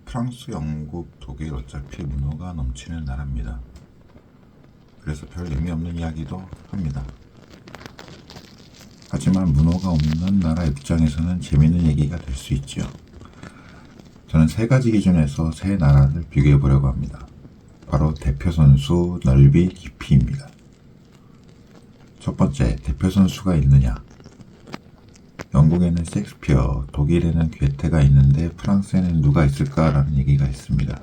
프랑스, 영국, 독일 어차피 문호가 넘치는 나라입니다. 그래서 별 의미 없는 이야기도 합니다. 하지만 문호가 없는 나라 입장에서는 재밌는 얘기가 될 수 있죠. 저는 세 가지 기준에서 세 나라를 비교해 보려고 합니다. 바로 대표 선수, 넓이, 깊이입니다. 첫 번째, 대표 선수가 있느냐? 영국에는 셰익스피어, 독일에는 괴테가 있는데 프랑스에는 누가 있을까라는 얘기가 있습니다.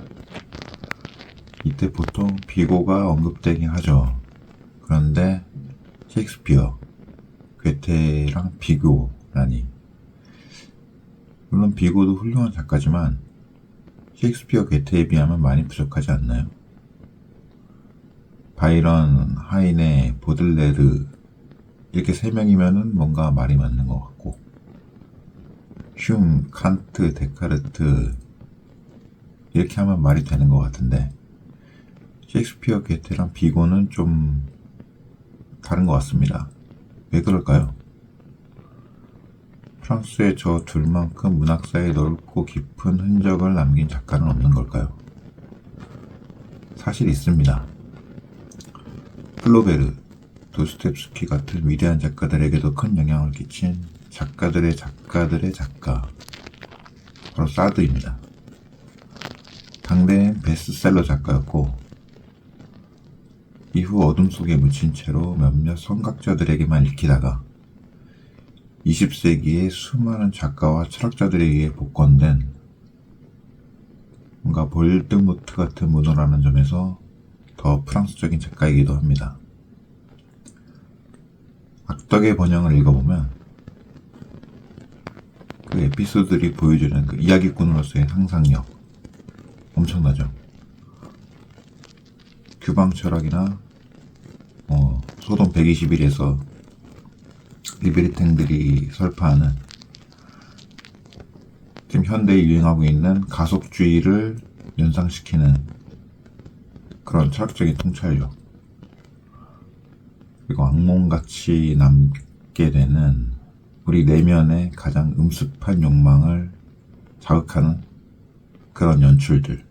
이때 보통 비고가 언급되긴 하죠. 그런데 셰익스피어, 괴테랑 비고라니. 물론 비고도 훌륭한 작가지만 셰익스피어, 괴테에 비하면 많이 부족하지 않나요? 바이런, 하이네, 보들레르 이렇게 세 명이면은 뭔가 말이 맞는 것 같고, 흉, 칸트, 데카르트 이렇게 하면 말이 되는 것 같은데, 셰익스피어, 괴테랑 비고는 좀 다른 것 같습니다. 왜 그럴까요? 프랑스의 저 둘만큼 문학사에 넓고 깊은 흔적을 남긴 작가는 없는 걸까요? 사실 있습니다. 플로베르, 도스토옙스키 같은 위대한 작가들에게도 큰 영향을 끼친 작가들의 작가, 바로 사드입니다. 당대엔 베스트셀러 작가였고, 이후 어둠 속에 묻힌 채로 몇몇 선각자들에게만 읽히다가 20세기의 수많은 작가와 철학자들에 의해 복권된 뭔가 볼드모트 같은 문호라는 점에서 더 프랑스적인 작가이기도 합니다. 악덕의 번영을 읽어보면 그 에피소드들이 보여주는 그 이야기꾼으로서의 상상력 엄청나죠. 규방 철학이나 소돔 121에서 리베르탱들이 설파하는 지금 현대에 유행하고 있는 가속주의를 연상시키는 그런 철학적인 통찰력, 그리고 악몽같이 남게 되는 우리 내면의 가장 음습한 욕망을 자극하는 그런 연출들.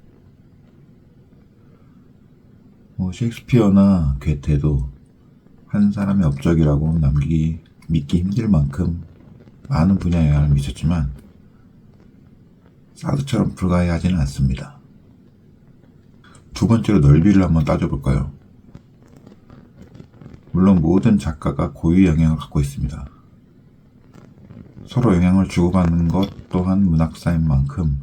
셰익스피어나 괴테도 한 사람의 업적이라고 믿기 힘들 만큼 많은 분야에 영향을 미쳤지만 사드처럼 불가해하지는 않습니다. 두 번째로 넓이를 한번 따져볼까요? 물론 모든 작가가 고유의 영향을 갖고 있습니다. 서로 영향을 주고받는 것 또한 문학사인 만큼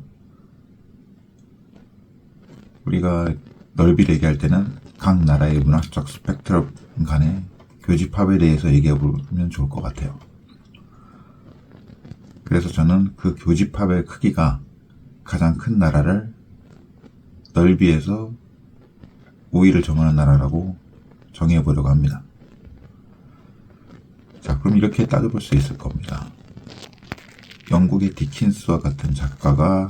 우리가 넓이를 얘기할 때는 각 나라의 문학적 스펙트럼 간의 교집합에 대해서 얘기해보면 좋을 것 같아요. 그래서 저는 그 교집합의 크기가 가장 큰 나라를 넓이에서 우위를 점하는 나라라고 정해보려고 합니다. 자, 그럼 이렇게 따져볼 수 있을 겁니다. 영국의 디킨스와 같은 작가가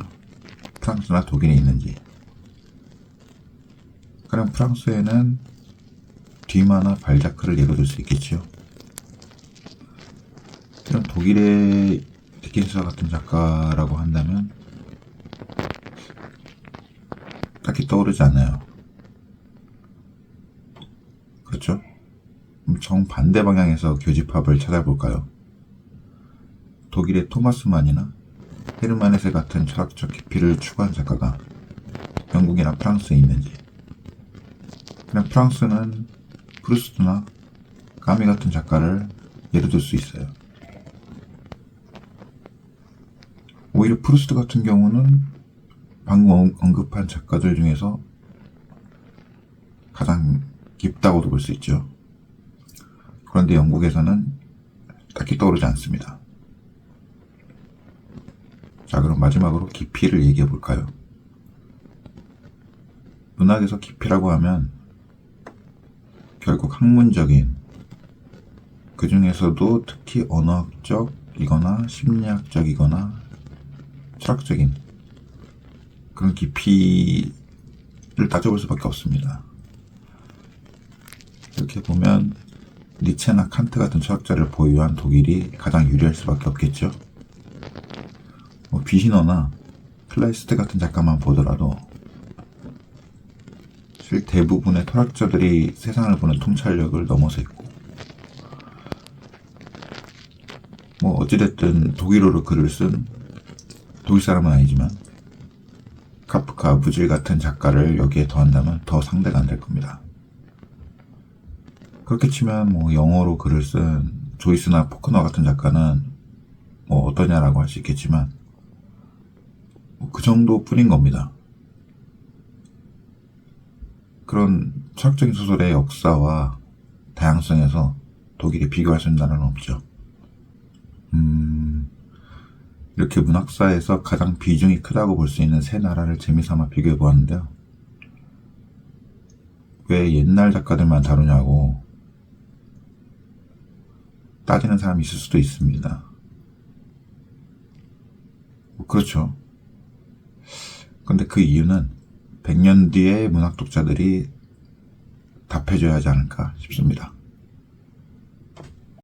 프랑스나 독일에 있는지, 그럼 프랑스에는 뒤마나 발자크를 예로 들 수 있겠지요. 그럼 독일의 디킨스와 같은 작가라고 한다면 딱히 떠오르지 않아요. 그렇죠? 정반대 방향에서 교집합을 찾아볼까요? 독일의 토마스만이나 헤르만 헤세 같은 철학적 깊이를 추구한 작가가 영국이나 프랑스에 있는지, 그냥 프랑스는 프루스트나 까미 같은 작가를 예로 들 수 있어요. 오히려 프루스트 같은 경우는 방금 언급한 작가들 중에서 가장 깊다고도 볼 수 있죠. 그런데 영국에서는 딱히 떠오르지 않습니다. 자, 그럼 마지막으로 깊이를 얘기해 볼까요? 문학에서 깊이라고 하면 결국 학문적인, 그 중에서도 특히 언어학적이거나 심리학적이거나 철학적인 그런 깊이를 따져볼 수밖에 없습니다. 이렇게 보면 니체나 칸트 같은 철학자를 보유한 독일이 가장 유리할 수밖에 없겠죠. 비히너나 클레이스트 같은 작가만 보더라도 사실 대부분의 철학자들이 세상을 보는 통찰력을 넘어서 있고, 뭐 어찌됐든 독일어로 글을 쓴 독일 사람은 아니지만 카프카, 무질 같은 작가를 여기에 더한다면 더 상대가 안 될 겁니다. 그렇게 치면 뭐 영어로 글을 쓴 조이스나 포크너 같은 작가는 뭐 어떠냐라고 할 수 있겠지만 뭐그 정도뿐인 겁니다. 그런 철학적인 소설의 역사와 다양성에서 독일이 비교할 수 있는 나라는 없죠. 이렇게 문학사에서 가장 비중이 크다고 볼 수 있는 세 나라를 재미삼아 비교해 보았는데요. 왜 옛날 작가들만 다루냐고 따지는 사람이 있을 수도 있습니다. 그렇죠. 근데 그 이유는 100년 뒤에 문학 독자들이 답해줘야 하지 않을까 싶습니다.